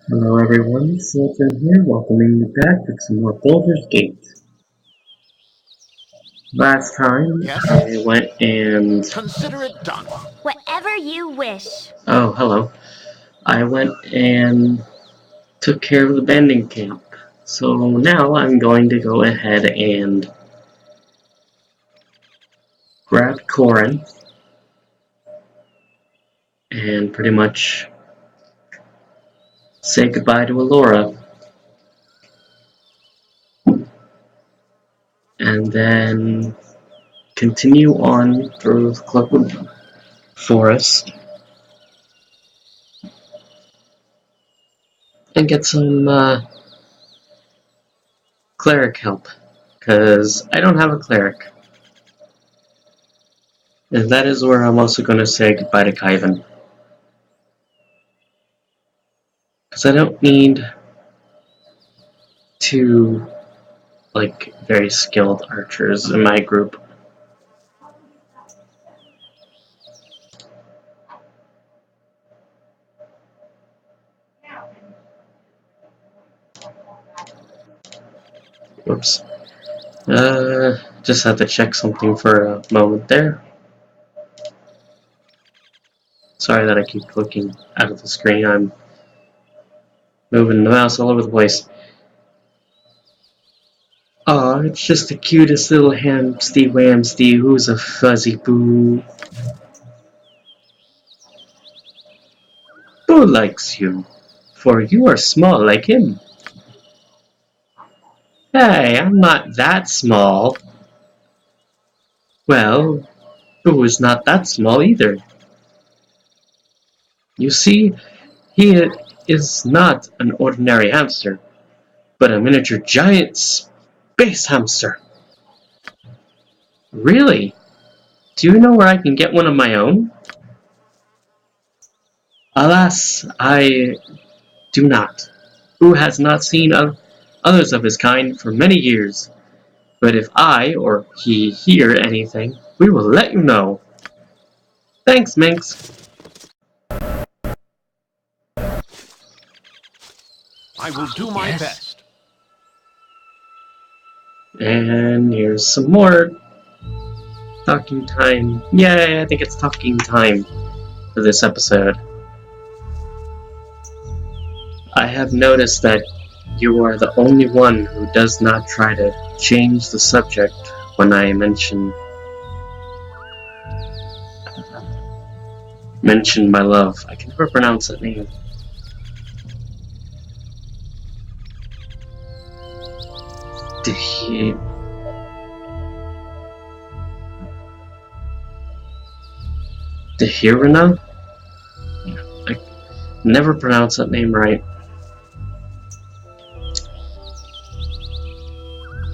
Hello everyone, Solgem here, welcoming you back with some more Baldur's Gate. Last time, Yes? I went and... Consider it done. Whatever you wish. Oh, hello. I went and took care of the banding camp. So now I'm going to go ahead and grab Corin and pretty much say goodbye to Alora. And then continue on through the Cloakwood Forest and get some cleric help. Because I don't have a cleric. And that is where I'm also going to say goodbye to Kyvan. Because I don't need two, very skilled archers in my group. Whoops. Just had to check something for a moment there. Sorry that I keep looking out of the screen. I'm moving the mouse all over the place. Aw, it's just the cutest little hamsty wamsty who's a fuzzy boo. Who likes you? For you are small like him. Hey, I'm not that small. Well, who is not that small either. You see, he is not an ordinary hamster, but a miniature giant space hamster. Really? Do you know where I can get one of my own? Alas, I do not. Who has not seen others of his kind for many years? But if I or he hear anything, we will let you know. Thanks, Minx. I will do my best. And here's some more talking time. Yay, I think it's talking time for this episode. I have noticed that you are the only one who does not try to change the subject when I mention my love. I can never pronounce that name. Dehirina? I never pronounce that name right.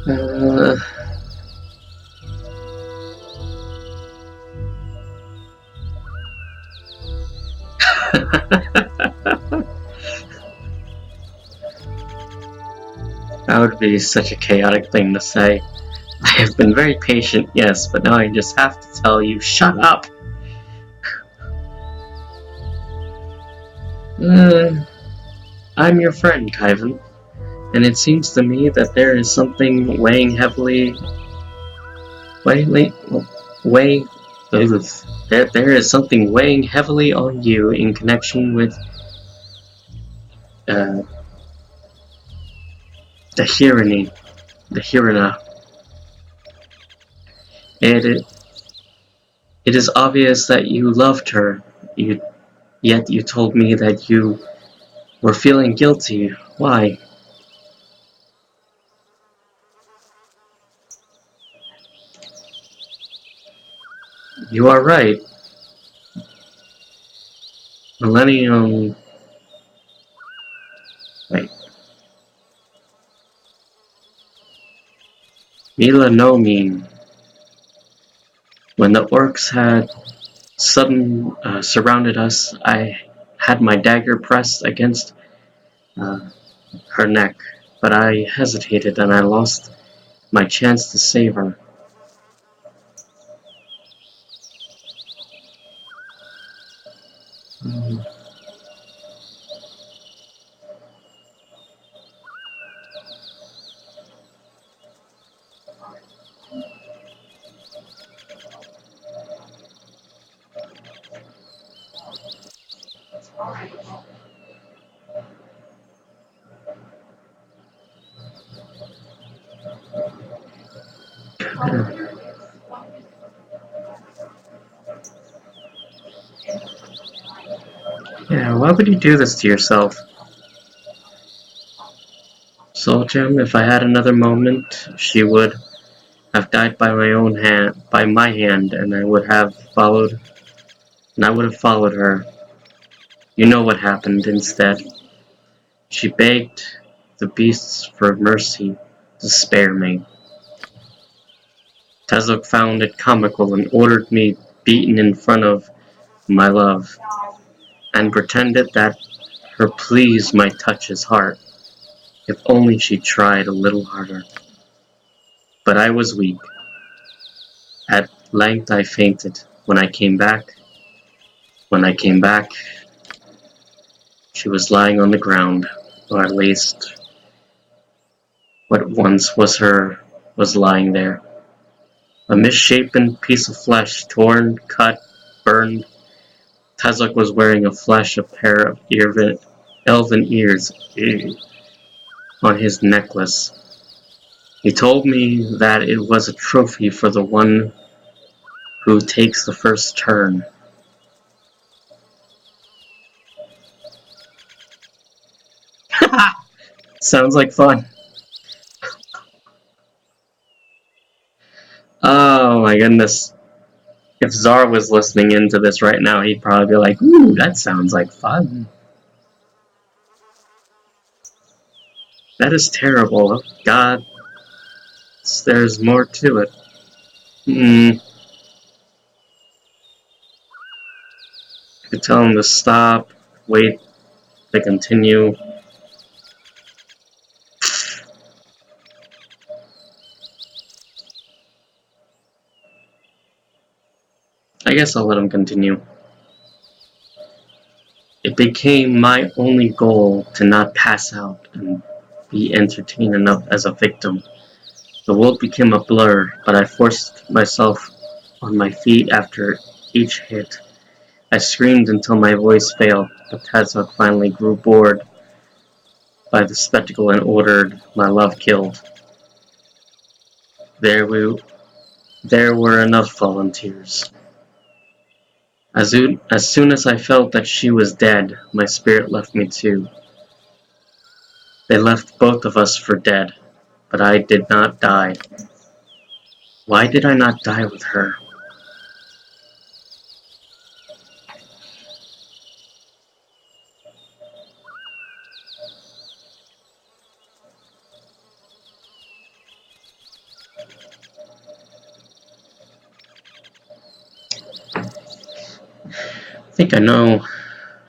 Uh, that would be such a chaotic thing to say. I have been very patient, yes, but now I just have to tell you, shut up! I'm your friend, Kyvan, and it seems to me that there is something weighing heavily... There is something weighing heavily on you in connection with uh, the Hirina. It is obvious that you loved her, yet you told me that you were feeling guilty. Why? You are right. Millennium... Wait. Mila no mean. When the orcs had surrounded us, I had my dagger pressed against uh, her neck, but I hesitated and I lost my chance to save her. Yeah, why would you do this to yourself? Solgem, if I had another moment, she would have died by my hand, and I would have followed her. You know what happened instead. She begged the beasts for mercy to spare me. Tezok found it comical and ordered me beaten in front of my love, and pretended that her pleas might touch his heart, if only she tried a little harder. But I was weak. At length I fainted. When I came back, she was lying on the ground, or at least what once was her was lying there. A misshapen piece of flesh, torn, cut, burned. Tezok was wearing a pair of elven ears on his necklace. He told me that it was a trophy for the one who takes the first turn. Sounds like fun. Oh my goodness. If Zara was listening into this right now, he'd probably be like, ooh, that sounds like fun. That is terrible. God, there's more to it. I could tell him to stop, wait, to continue. I guess I'll let him continue. It became my only goal to not pass out and be entertained enough as a victim. The world became a blur, but I forced myself on my feet after each hit. I screamed until my voice failed, but Tezok finally grew bored by the spectacle and ordered my love killed. There, there were enough volunteers. As soon as I felt that she was dead, my spirit left me too. They left both of us for dead, but I did not die. Why did I not die with her?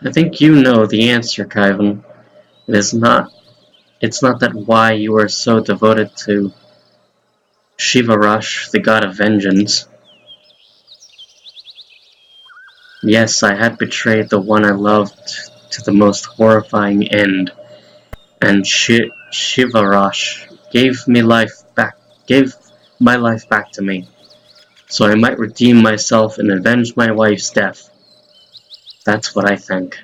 I think you know the answer, Kaivan. It's not that why you are so devoted to Shivarash, the god of vengeance. Yes, I had betrayed the one I loved to the most horrifying end, and Shivarash gave my life back to me, so I might redeem myself and avenge my wife's death. That's what I think.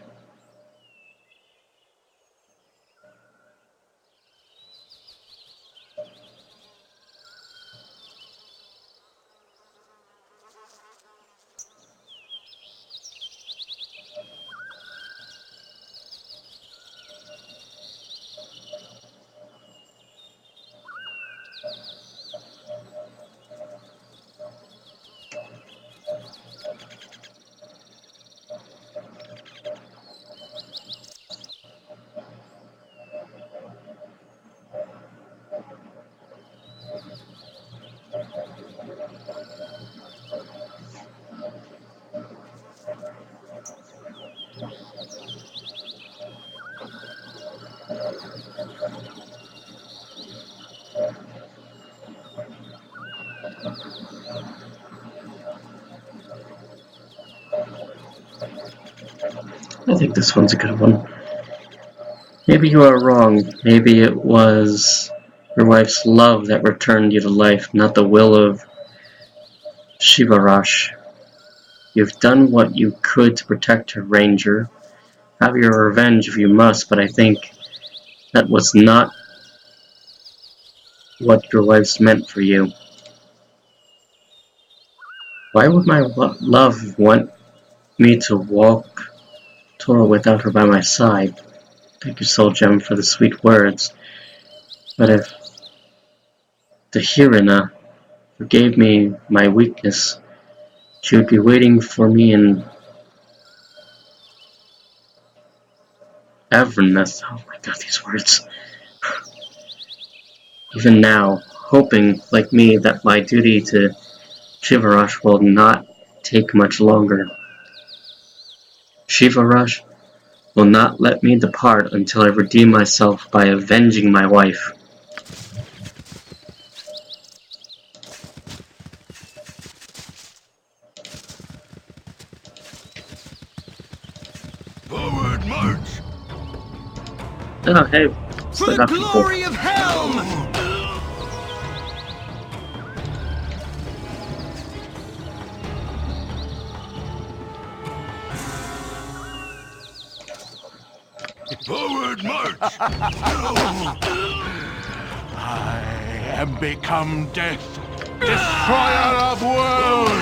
I think this one's a good one. Maybe you are wrong. Maybe it was your wife's love that returned you to life, not the will of Shivarash. You've done what you could to protect her, Ranger, Have your revenge if you must, but I think that was not what your wife's meant for you. Why would my love want me to walk tour without her by my side? Thank you, Solgem, for the sweet words. But if the Hirina forgave me my weakness, she would be waiting for me in Everness. Oh my god, these words. Even now, hoping, like me, that my duty to Shivarash will not take much longer. Shivarash will not let me depart until I redeem myself by avenging my wife. Forward march! Oh, hey, For still the got people. glory of Helm! Forward march! I am become death, destroyer of worlds!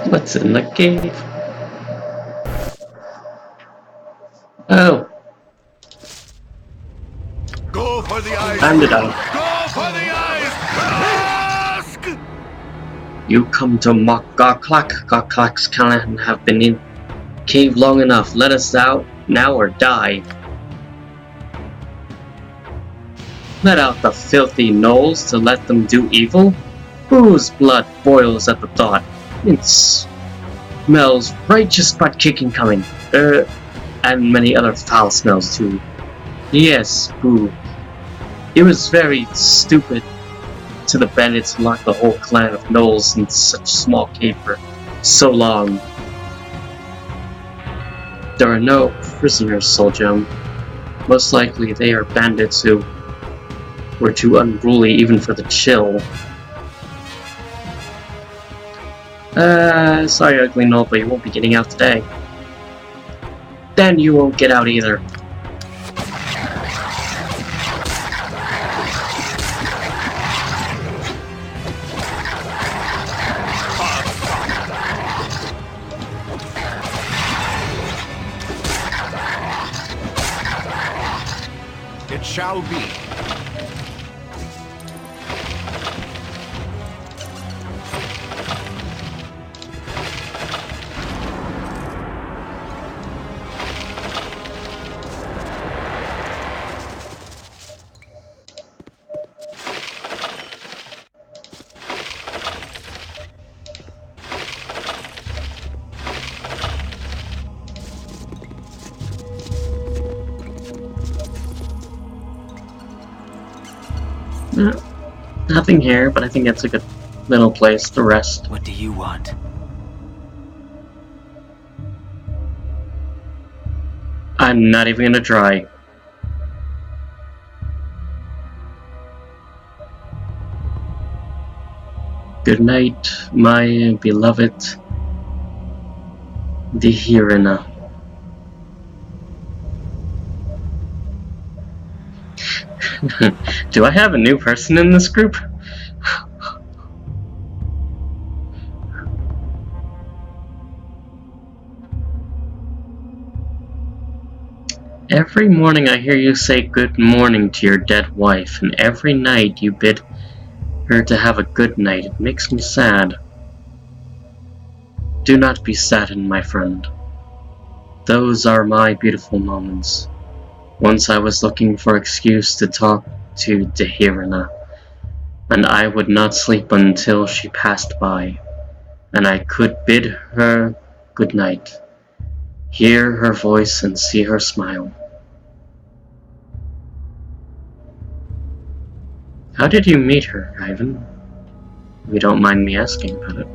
What's in the cave? Oh, Go for the eyes! time to die. Go for the eyes! Ask! You come to mock Garclax can have been in cave long enough. Let us out now or die. Let out the filthy gnolls to let them do evil? Whose blood boils at the thought? It smells righteous butt kicking coming. And many other foul smells too. Yes, boo. It was very stupid to the bandits to lock the whole clan of gnolls in such a small cave for so long. There are no prisoners, Solgem. Most likely they are bandits who were too unruly even for the chill. Sorry, ugly gnoll, but you won't be getting out today. Then you won't get out either. It shall be. Nothing here, but I think it's a good little place to rest. What do you want? I'm not even gonna try. Good night, my beloved Dihirina. Do I have a new person in this group? Every morning I hear you say good morning to your dead wife, and every night you bid her to have a good night. It makes me sad. Do not be saddened, my friend. Those are my beautiful moments. Once I was looking for an excuse to talk to Dehirina, and I would not sleep until she passed by, and I could bid her good night, hear her voice and see her smile. How did you meet her, Ivan? If you don't mind me asking about it.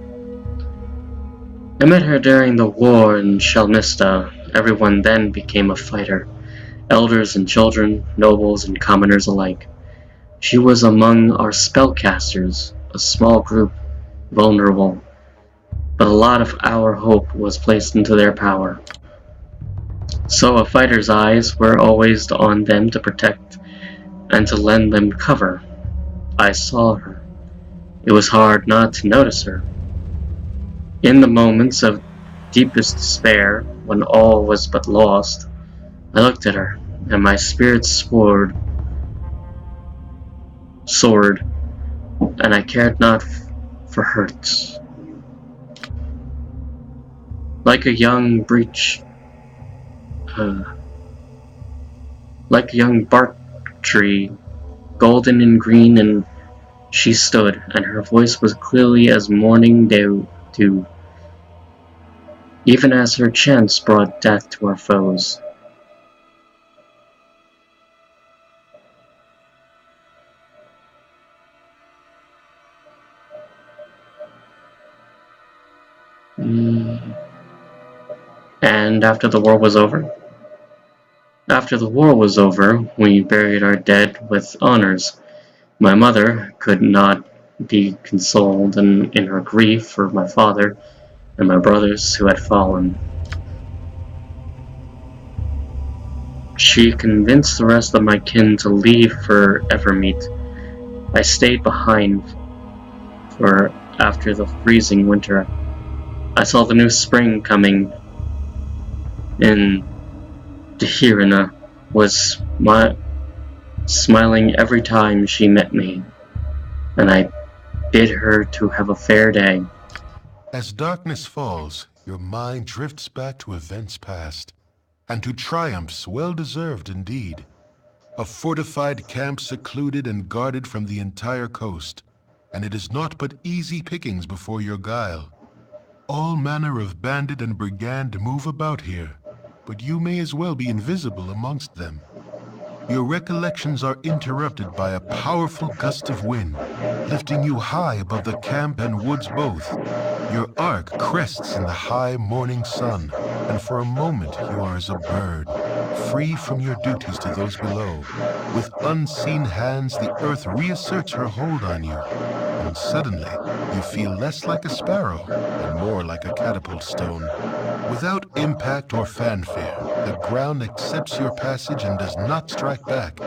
I met her during the war in Shelmista. Everyone then became a fighter, elders and children, nobles and commoners alike. She was among our spellcasters, a small group, vulnerable, but a lot of our hope was placed into their power. So a fighter's eyes were always on them to protect and to lend them cover. I saw her. It was hard not to notice her. In the moments of deepest despair, when all was but lost, I looked at her, and my spirit soared, and I cared not for hurts. Like a young bark tree, golden and green, and she stood, and her voice was clearly as morning dew, even as her chants brought death to our foes. And after the war was over? After the war was over, we buried our dead with honors. My mother could not be consoled in her grief for my father and my brothers who had fallen. She convinced the rest of my kin to leave for Evermeet. I stayed behind for after the freezing winter. I saw the new spring coming, and Dehirina was smiling every time she met me, and I bid her to have a fair day. As darkness falls, your mind drifts back to events past, and to triumphs well-deserved indeed. A fortified camp secluded and guarded from the entire coast, and it is naught but easy pickings before your guile. All manner of bandit and brigand move about here, but you may as well be invisible amongst them. Your recollections are interrupted by a powerful gust of wind, lifting you high above the camp and woods both. Your arc crests in the high morning sun, and for a moment you are as a bird, free from your duties to those below. With unseen hands, the earth reasserts her hold on you, and suddenly you feel less like a sparrow and more like a catapult stone. Without impact or fanfare, the ground accepts your passage and does not strike back.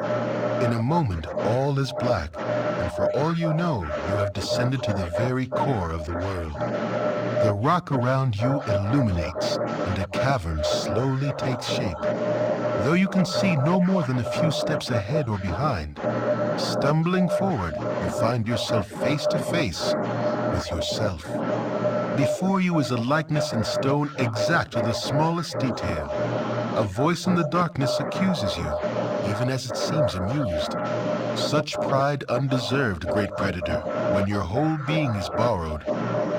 In a moment, all is black, and for all you know, you have descended to the very core of the world. The rock around you illuminates, and a cavern slowly takes shape. Though you can see no more than a few steps ahead or behind, stumbling forward, you find yourself face to face with yourself. Before you is a likeness in stone exact to the smallest detail. A voice in the darkness accuses you, even as it seems amused. Such pride undeserved, great predator, when your whole being is borrowed.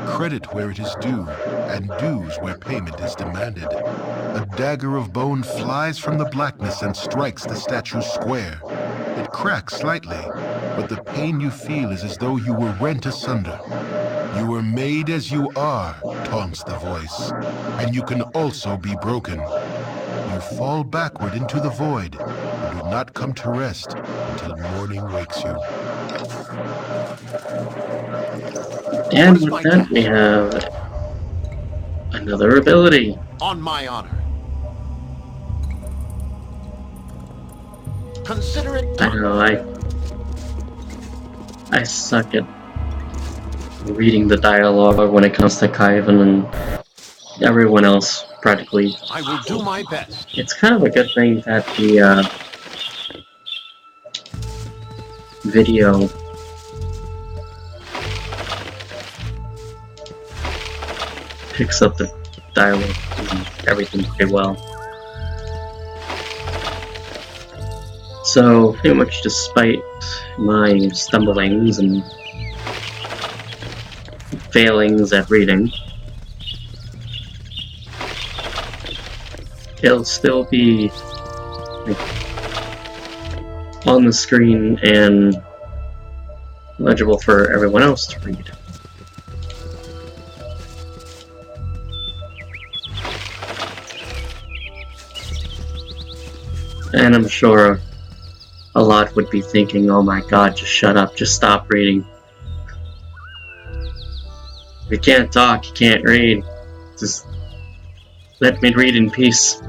Credit where it is due, and dues where payment is demanded. A dagger of bone flies from the blackness and strikes the statue square. It cracks slightly, but the pain you feel is as though you were rent asunder. You were made as you are, taunts the voice, and you can also be broken. You fall backward into the void, and do not come to rest until morning wakes you. And with that, we have another ability. On my honor. Consider it I done. know, I suck at reading the dialogue when it comes to Kaivan and everyone else, practically. I will do my best. It's kind of a good thing that the video picks up the dialogue and everything pretty well. So, pretty much despite my stumblings and failings at reading, it'll still be on the screen and legible for everyone else to read. And I'm sure a lot would be thinking, oh my god, just shut up, just stop reading. If you can't talk, you can't read. Just let me read in peace.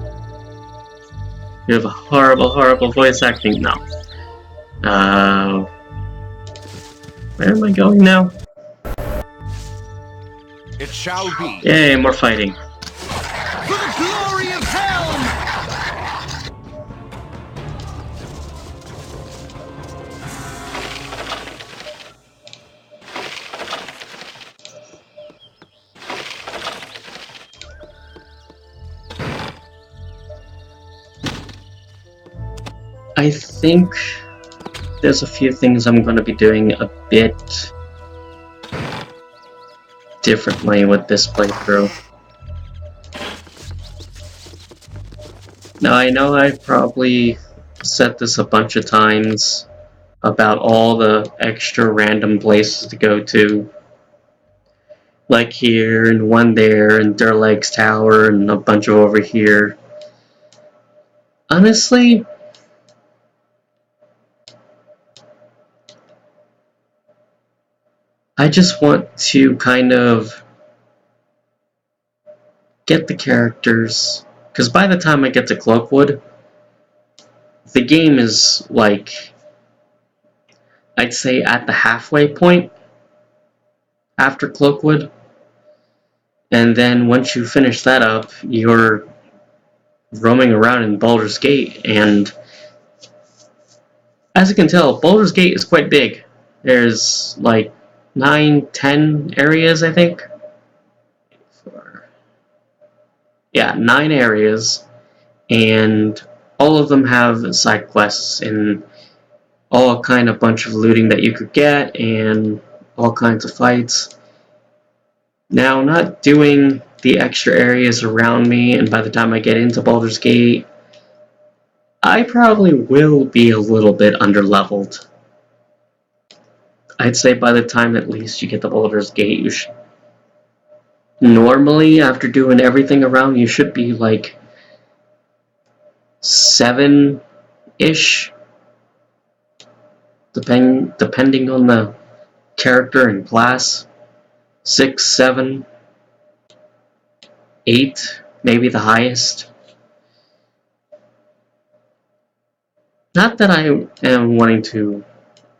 You have a horrible, horrible voice acting. No. Where am I going now? It shall be. Yay, more fighting. For the glory of Helm! I think there's a few things I'm going to be doing a bit differently with this playthrough. Now, I know I've probably said this a bunch of times about all the extra random places to go to. Like here, and one there, and Durleg's Tower, and a bunch of over here. Honestly, I just want to kind of get the characters, because by the time I get to Cloakwood, the game is like, I'd say at the halfway point after Cloakwood, and then once you finish that up, you're roaming around in Baldur's Gate, and as you can tell, Baldur's Gate is quite big. There's like 9-10 areas, I think. Yeah, 9 areas, and all of them have side quests and all kind of bunch of looting that you could get and all kinds of fights. Now, not doing the extra areas around me, and by the time I get into Baldur's Gate, I probably will be a little bit underleveled. I'd say by the time at least you get to Baldur's Gate, you should normally, after doing everything around, you should be like 7-ish, depending on the character and class. 6, 7, 8, maybe the highest. Not that I am wanting to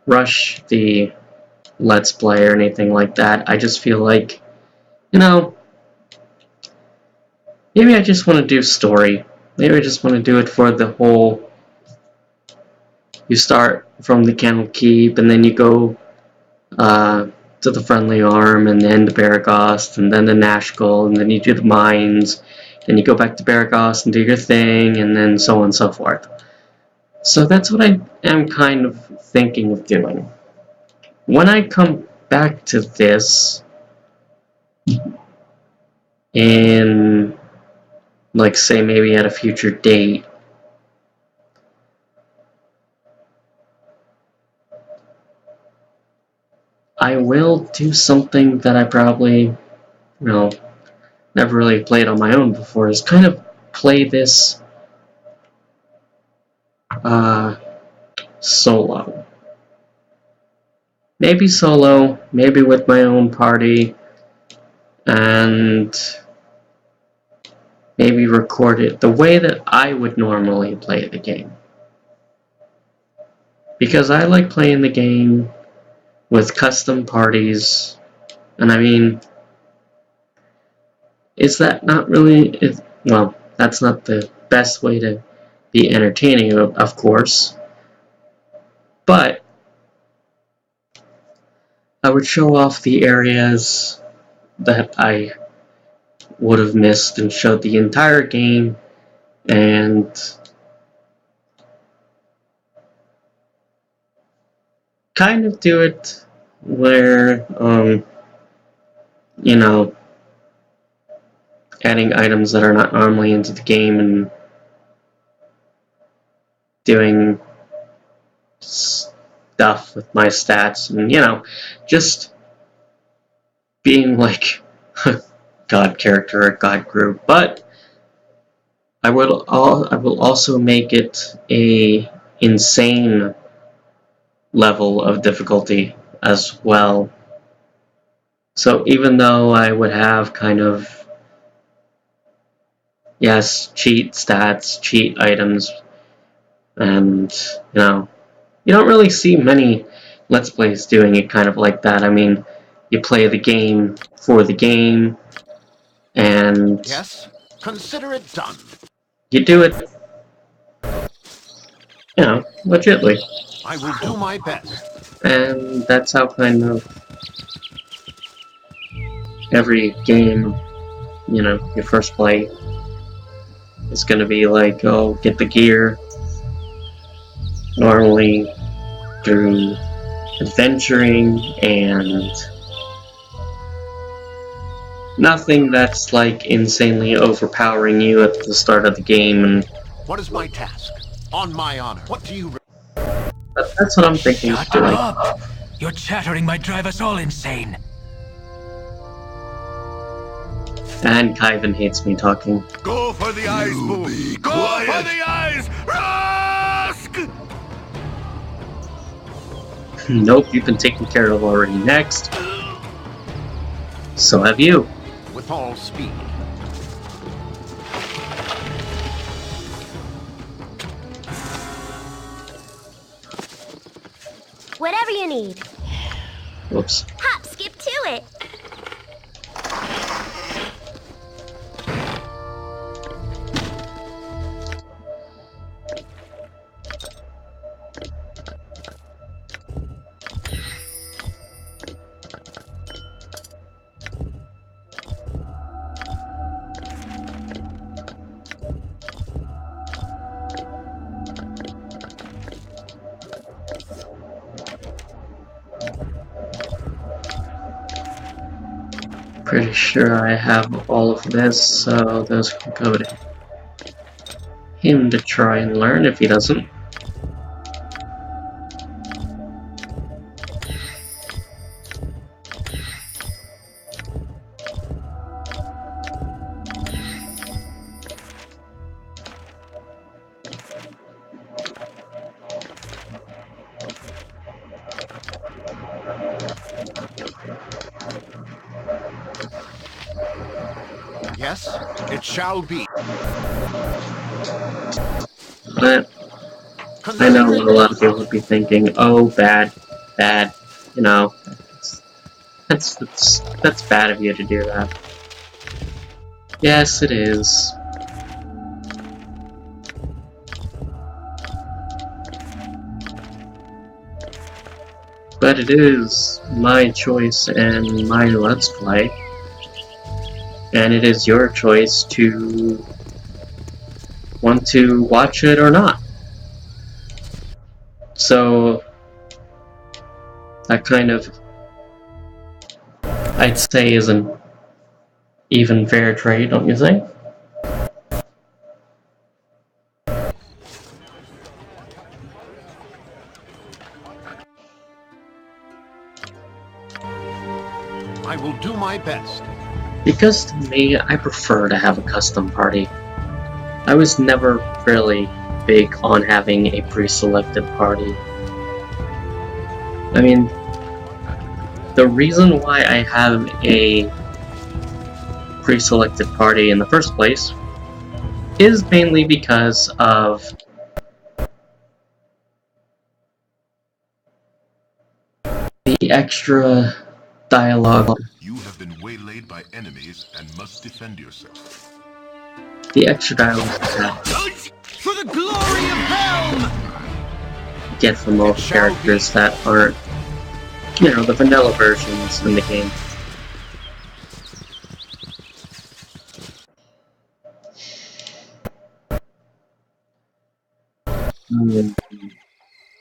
rush the Let's Play or anything like that. I just feel like, you know, maybe I just want to do story. Maybe I just want to do it for the whole. You start from the Kennel Keep, and then you go to the Friendly Arm, and then to Baragost, and then to Nashkel, and then you do the mines, then you go back to Baragost and do your thing, and then so on and so forth. So that's what I am kind of thinking of doing. When I come back to this, and like say maybe at a future date, I will do something that I probably, never really played on my own before, is kind of play this solo. Maybe solo, maybe with my own party, and maybe record it the way that I would normally play the game. Because I like playing the game with custom parties, and I mean, is that not really, well, that's not the best way to be entertaining, of course, but I would show off the areas that I would have missed and showed the entire game, and kind of do it where, adding items that are not normally into the game and doing stuff with my stats and, just being like a god character, a god group. But I will also make it a insane level of difficulty as well. So even though I would have kind of, yes, cheat stats, cheat items, and you don't really see many Let's Plays doing it kind of like that. I mean, you play the game for the game, and Yes? Consider it done. you do it, legitly. I will do my best. And that's how kind of every game, you first play is going to be like, oh, get the gear. Normally through adventuring and nothing that's like insanely overpowering you at the start of the game, and What is my task? On my honor. What do you... that's what I'm thinking of Shut doing. up! Your chattering might drive us all insane. And Kyvan hates me talking. Go for the eyes, Boo! Go for the eyes! Rask! Nope, you've been taken care of already. Next. So have you. With all speed. Whatever you need. Whoops. Hop, skip to it. Pretty sure I have all of this, so those can go to him to try and learn if he doesn't. Yes, it shall be. But I know what a lot of people would be thinking, oh, bad, that's bad of you to do that. Yes, it is. But it is my choice and my Let's Play. And it is your choice to want to watch it or not. So that kind of, I'd say, is an even fair trade, don't you think? I will do my best. Because to me, I prefer to have a custom party. I was never really big on having a pre-selected party. I mean, the reason why I have a pre-selected party in the first place is mainly because of the extra dialogue. You have been waylaid by enemies and must defend yourself. The extra dialogue that For the glory of Helm! you get from all the characters that aren't, the vanilla versions in the game.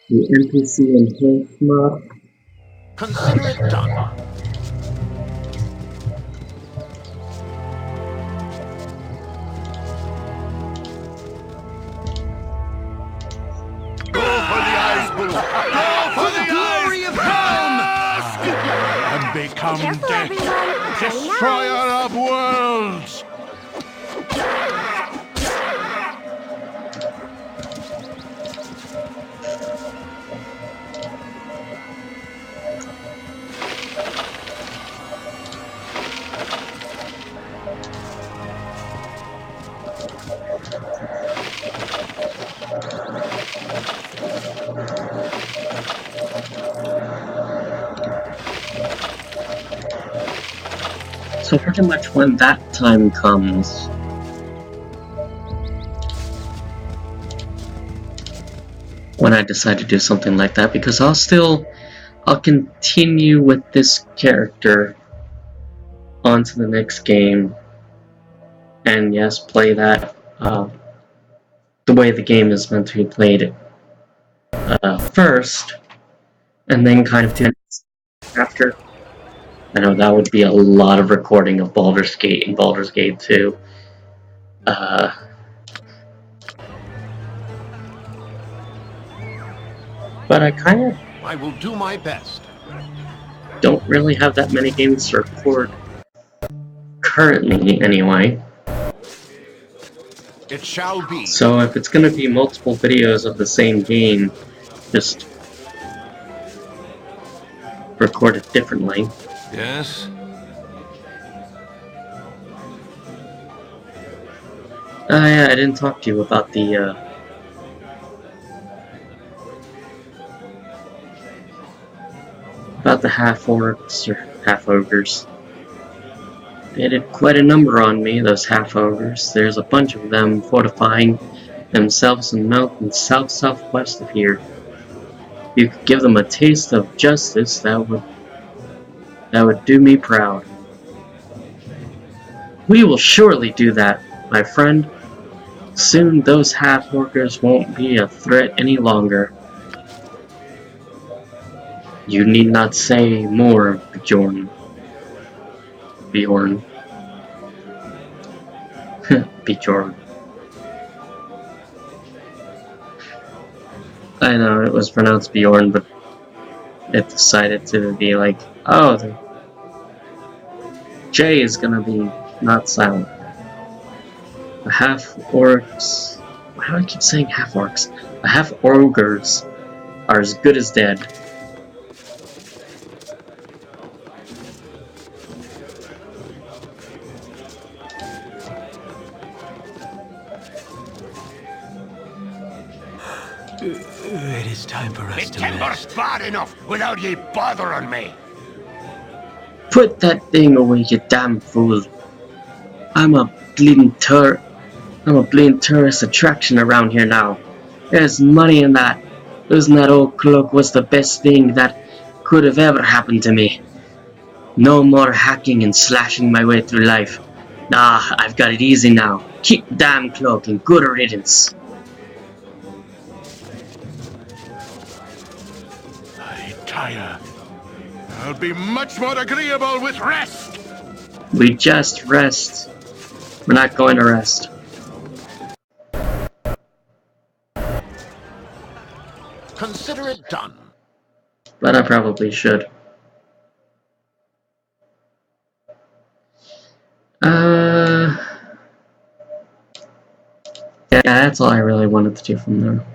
The NPC and Health mod. Consider it done. Go for the eyes, Boo! Go for the glory of Helm! And become Careful, death, everyone. destroyer of worlds! pretty much when that time comes, when I decide to do something like that, because I'll continue with this character onto the next game, and yes, play that the way the game is meant to be played first, and then kind of do it after. I know that would be a lot of recording of Baldur's Gate and Baldur's Gate 2. But I will do my best. don't really have that many games to record currently, anyway. It shall be. So if it's gonna be multiple videos of the same game, just record it differently. Yes? Yeah, I didn't talk to you about the half-orcs or half-ogres. They did quite a number on me, those half-ogres. There's a bunch of them fortifying themselves in mountains south-southwest of here. If you could give them a taste of justice, that would do me proud. We will surely do that, my friend. Soon those half-orcers won't be a threat any longer. You need not say more, Bjorn. Bjorn. Bjorn. I know it was pronounced Bjorn, but it decided to be like, oh, the J is gonna be not silent. The half-orcs... Why do I keep saying half-orcs? The half-ogres are as good as dead. It is time for us The to timber's rest. bad enough without ye bothering me. Put that thing away, you damn fool. I'm a bleeding tourist attraction around here now. There's money in that. Losing that old cloak was the best thing that could have ever happened to me. No more hacking and slashing my way through life. Nah, I've got it easy now. Keep the damn cloak and good riddance. I tire. I'll be much more agreeable with rest. We just rest. We're not going to rest. Consider it done. But I probably should. Yeah, that's all I really wanted to do from there.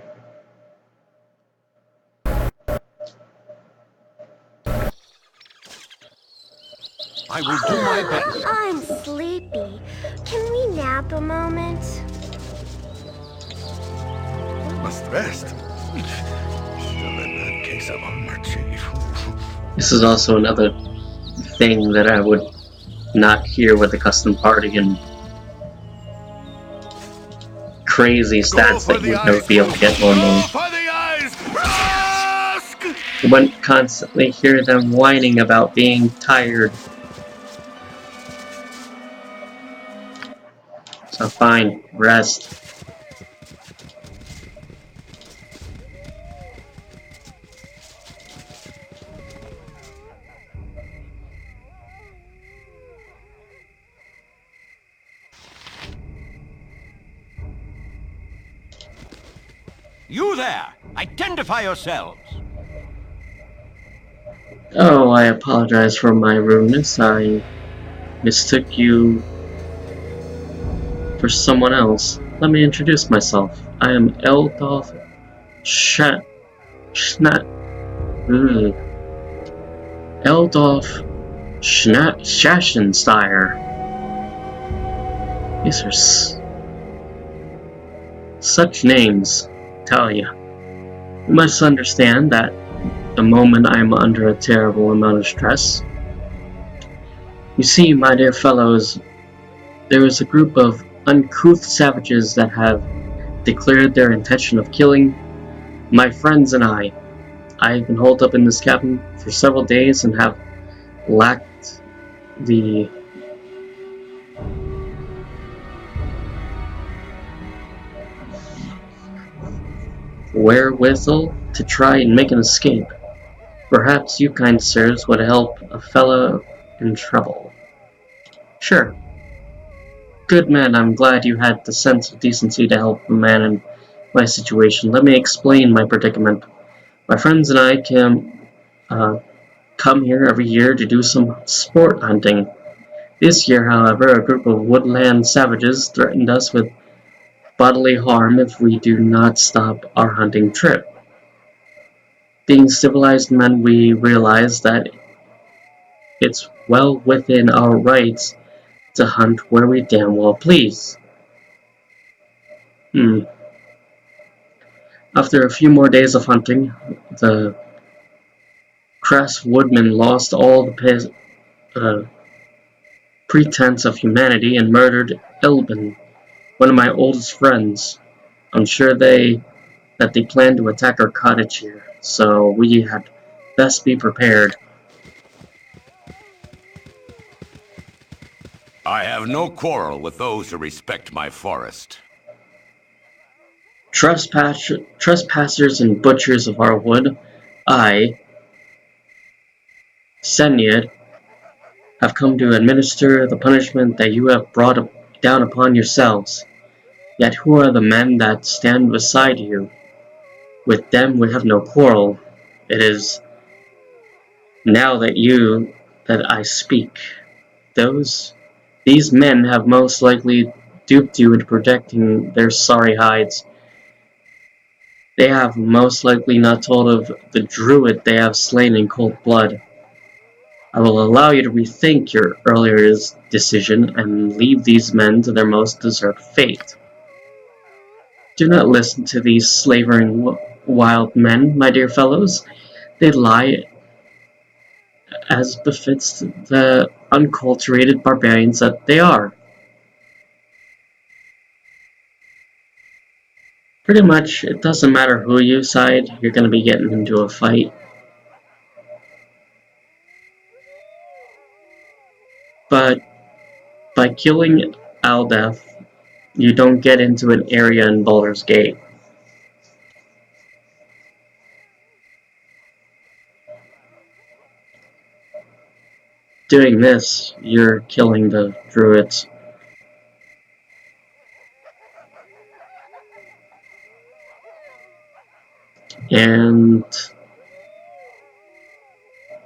I will do my best. I'm sleepy. Can we nap a moment? Must rest. Still in that case of armor, Chief. This is also another thing that I would not hear with the custom party and crazy stats that you would never be able to get normally. For the eyes! Ask! You wouldn't constantly hear them whining about being tired. So fine, rest. You there! Identify yourselves! Oh, I apologize for my rudeness. I mistook you for someone else. Let me introduce myself. I am Eldolf Eldolf Schashensteyer. These are such names, tell you. You must understand that the moment I am under a terrible amount of stress, You see, my dear fellows, there is a group of uncouth savages that have declared their intention of killing my friends and I. I have been holed up in this cabin for several days and have lacked the wherewithal to try and make an escape. Perhaps you, kind sirs, would help a fellow in trouble. Sure. Good man, I'm glad you had the sense of decency to help a man in my situation. Let me explain my predicament. My friends and I come here every year to do some sport hunting. This year, however, a group of woodland savages threatened us with bodily harm if we do not stop our hunting trip. Being civilized men, we realize that it's well within our rights to hunt where we damn well please. After a few more days of hunting, the crass woodman lost all the pretense of humanity and murdered Elbin, one of my oldest friends. I'm sure that they plan to attack our cottage here, so we had best be prepared. I have no quarrel with those who respect my forest. Trespassers and butchers of our wood, I, Senyid, have come to administer the punishment that you have brought down upon yourselves. Yet who are the men that stand beside you? With them we have no quarrel. It is now that I speak. These men have most likely duped you into protecting their sorry hides. They have most likely not told of the druid they have slain in cold blood. I will allow you to rethink your earlier decision and leave these men to their most deserved fate. Do not listen to these slavering wild men, my dear fellows. They lie as befits the unculturated barbarians that they are. Pretty much, it doesn't matter who you side, you're going to be getting into a fight. But by killing Aldeth, you don't get into an area in Baldur's Gate. Doing this, you're killing the druids. And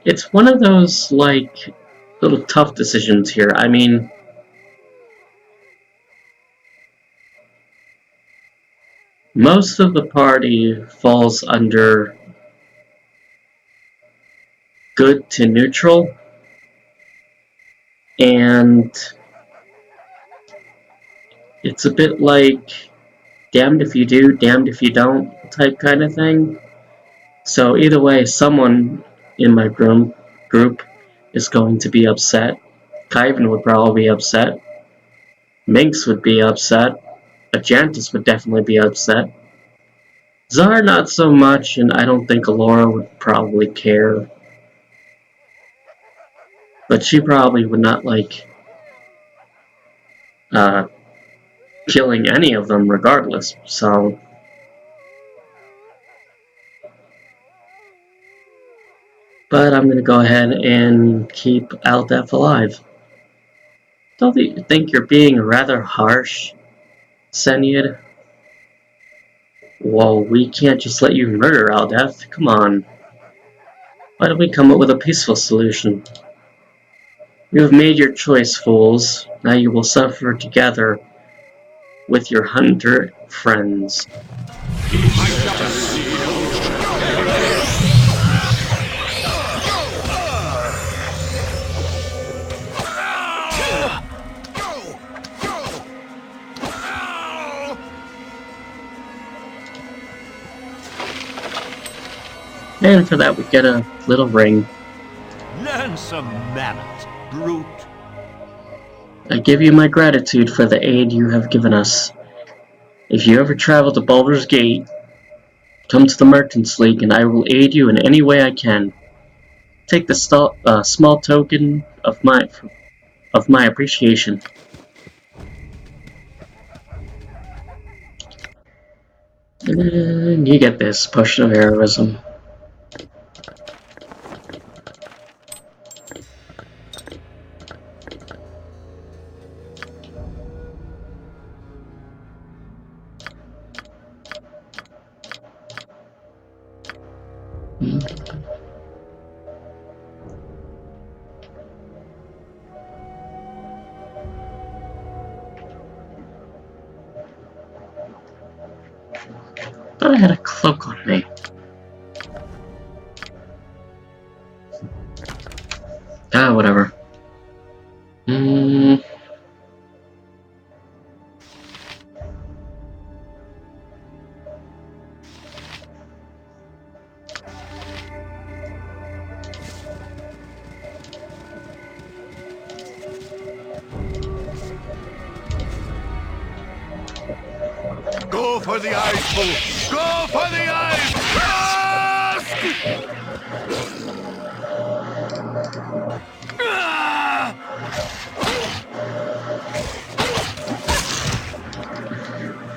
it's one of those, like, little tough decisions here. I mean, most of the party falls under good to neutral, and it's a bit like damned if you do, damned if you don't type kind of thing. So either way, someone in my group is going to be upset. Kyvan would probably be upset. Minx would be upset. Ajantis would definitely be upset. Zar not so much, and I don't think Alora would probably care. But she probably would not like killing any of them regardless, so... But I'm gonna go ahead and keep Aldef alive. Don't you think you're being rather harsh, Senyid? Whoa, we can't just let you murder Aldef, come on. Why don't we come up with a peaceful solution? You have made your choice, fools. Now you will suffer together with your hunter friends. And for that we get a little ring. Learn some manners, brute. I give you my gratitude for the aid you have given us. If you ever travel to Baldur's Gate, come to the Merchants League and I will aid you in any way I can. Take the small token of my appreciation. And you get this potion of heroism. Thought I had a cloak on me. Ah, whatever. Go for the eyes, fool! Go for the eyes!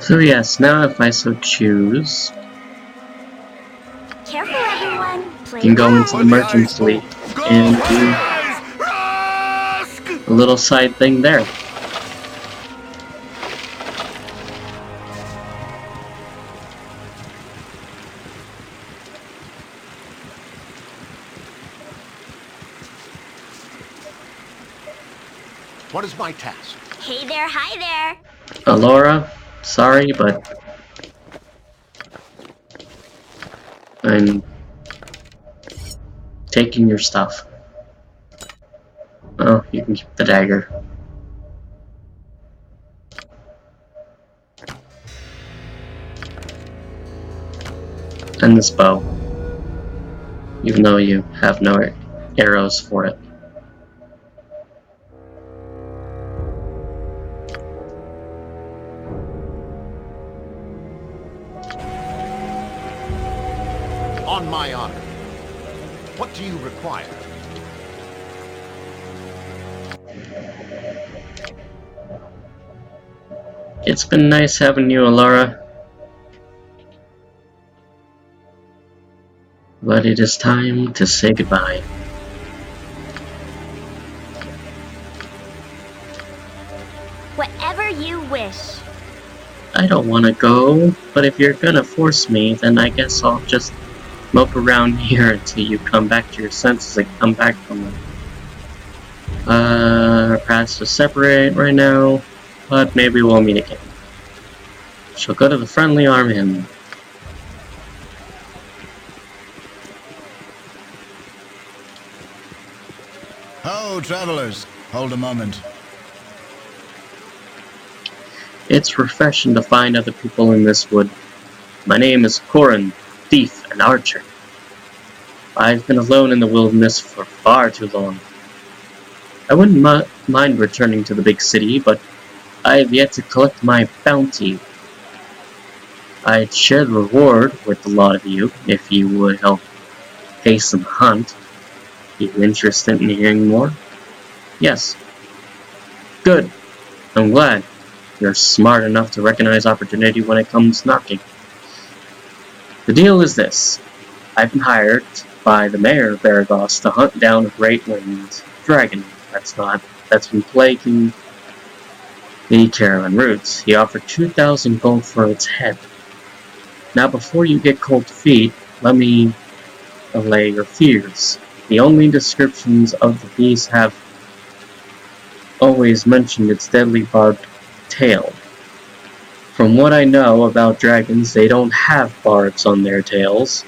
So yes, now if I so choose, Careful, everyone. Play you can go into wise. the Merchants League and do a little side thing there. What is my task? Hey there, hi there. Alora, sorry, but I'm taking your stuff. Oh, you can keep the dagger. And this bow. Even though you have no arrows for it. On my honor. What do you require? It's been nice having you, Alora. But it is time to say goodbye. Whatever you wish. I don't want to go, but if you're gonna force me, then I guess I'll just mope around here until you come back to your senses and come back from them. Our paths are separate right now, but maybe we'll meet again. She'll go to the friendly arm inn. Ho, travelers! Hold a moment. It's refreshing to find other people in this wood. My name is Corin, thief and archer. I've been alone in the wilderness for far too long. I wouldn't mind returning to the big city, but I have yet to collect my bounty. I'd share the reward with a lot of you if you would help hasten the hunt. You interested in hearing more? Yes. Good. I'm glad. You're smart enough to recognize opportunity when it comes knocking. The deal is this. I've been hired by the mayor of Baragos to hunt down a great winged dragon that's been plaguing the caravan routes. He offered 2,000 gold for its head. Now before you get cold feet, let me allay your fears. The only descriptions of the beast have always mentioned its deadly barbed tail. From what I know about dragons, they don't have barbs on their tails.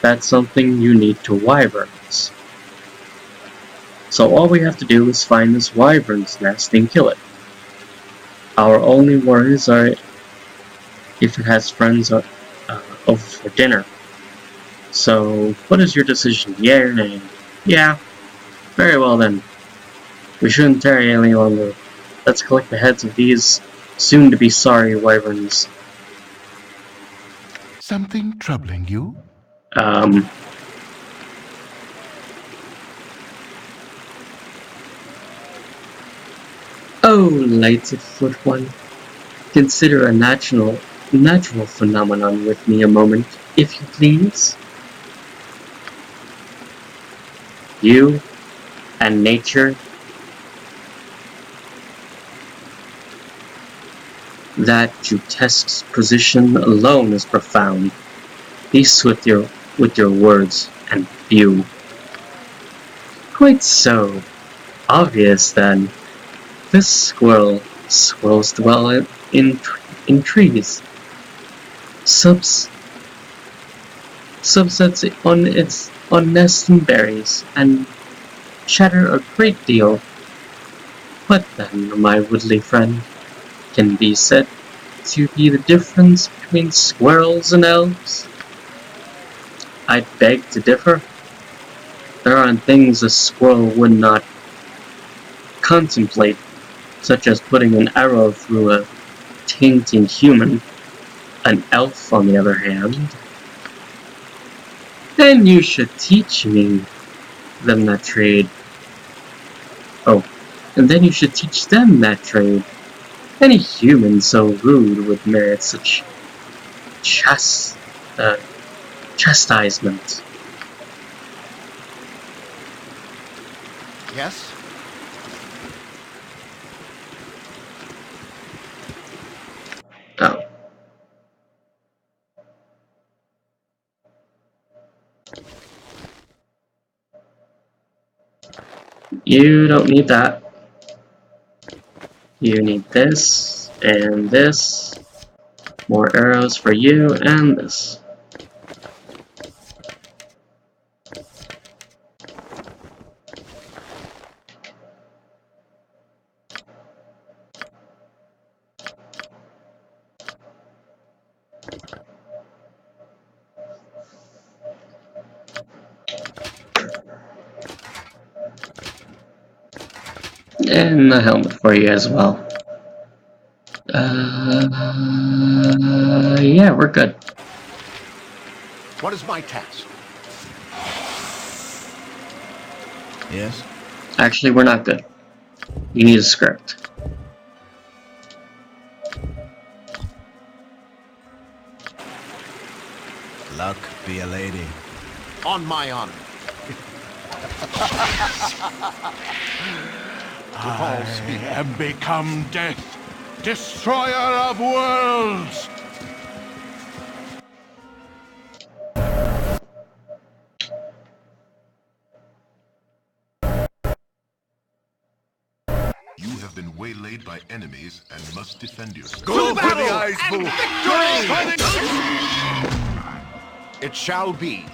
That's something unique to wyverns. So all we have to do is find this wyvern's nest and kill it. Our only worries are if it has friends over for dinner. So, what is your decision? Yeah or nay? Yeah. Very well then. We shouldn't tarry any longer. Let's collect the heads of these soon-to-be sorry wyverns. Something troubling you? Oh, lighted-foot one. Consider a natural phenomenon with me a moment, if you please. You and nature. That grotesque position alone is profound. Peace with your words and view. Quite so. Obvious then. This squirrels dwell in trees. Subsets on nests and berries, and chatter a great deal. What then, my woodly friend, can be said to be the difference between squirrels and elves? I beg to differ. There are things a squirrel would not contemplate, such as putting an arrow through a tainting human. An elf, on the other hand. Then you should teach them that trade. Oh, and then you should teach them that trade. Any human so rude would merit such chastisement. Yes? Oh. You don't need that. You need this, and this. More arrows for you, and this. And a helmet for you as well. Yeah, we're good. What is my task? Yes? Actually, we're not good. You need a script. Luck be a lady. On my honor. I have become death, destroyer of worlds! You have been waylaid by enemies and must defend yourself. Go for the eyes, fool! It shall be.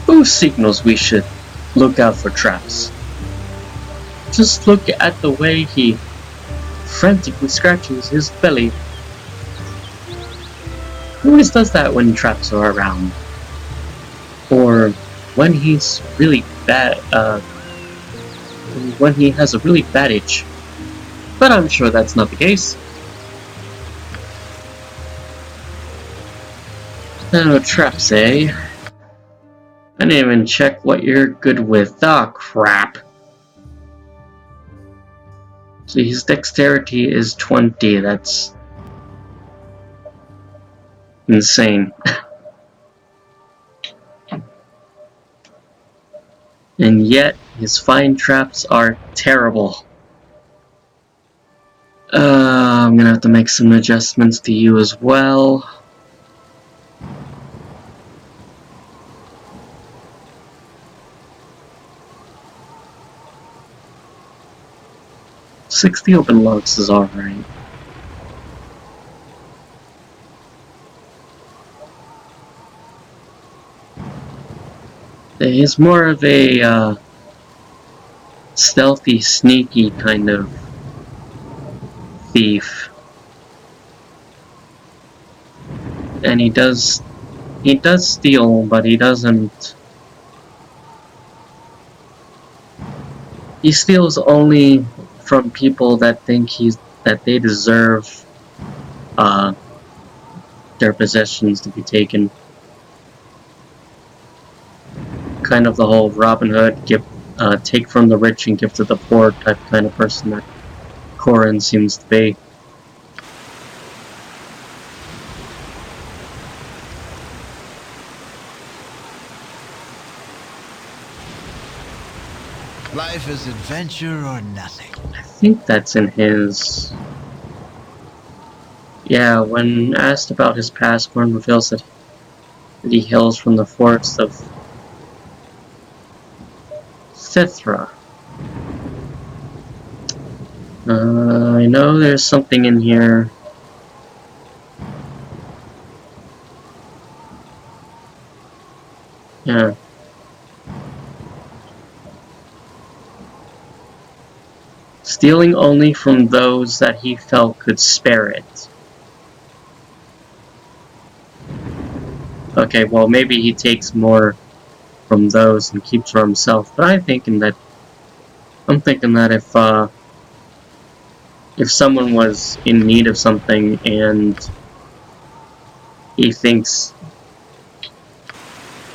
Who signals we should look out for traps? Just look at the way he frantically scratches his belly. He always does that when traps are around. Or when he's really bad, when he has a really bad itch. But I'm sure that's not the case. No traps, eh? I didn't even check what you're good with. Ah, crap. So his dexterity is 20, that's insane. And yet, his fine traps are terrible. I'm gonna have to make some adjustments to you as well. "60 open logs is alright. He's more of a stealthy, sneaky kind of thief. And he does steal, but he doesn't. He steals only from people that think that they deserve their possessions to be taken. Kind of the whole Robin Hood, take from the rich and give to the poor type kind of person that Corin seems to be. Life is adventure or nothing. I think that's in his... Yeah, when asked about his past, Corin reveals that he hails from the forest of Sithra. I know there's something in here. Yeah. Stealing only from those that he felt could spare it. Okay, well maybe he takes more from those and keeps for himself, but I'm thinking that if someone was in need of something and he thinks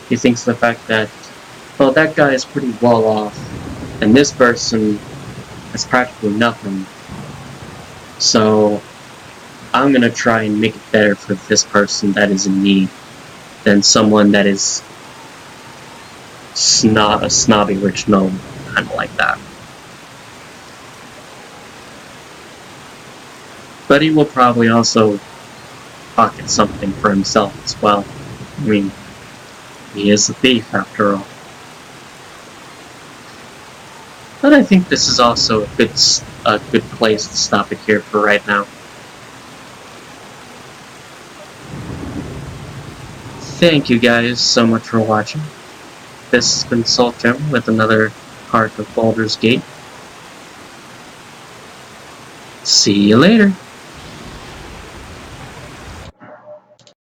the fact that, well, that guy is pretty well off and this person has practically nothing, so I'm gonna try and make it better for this person that is in need than someone that is a snobby rich gnome, kind of like that. But he will probably also pocket something for himself as well. I mean, he is a thief after all. But I think this is also a good place to stop it here for right now. Thank you guys so much for watching. This has been Solgem with another part of Baldur's Gate. See you later.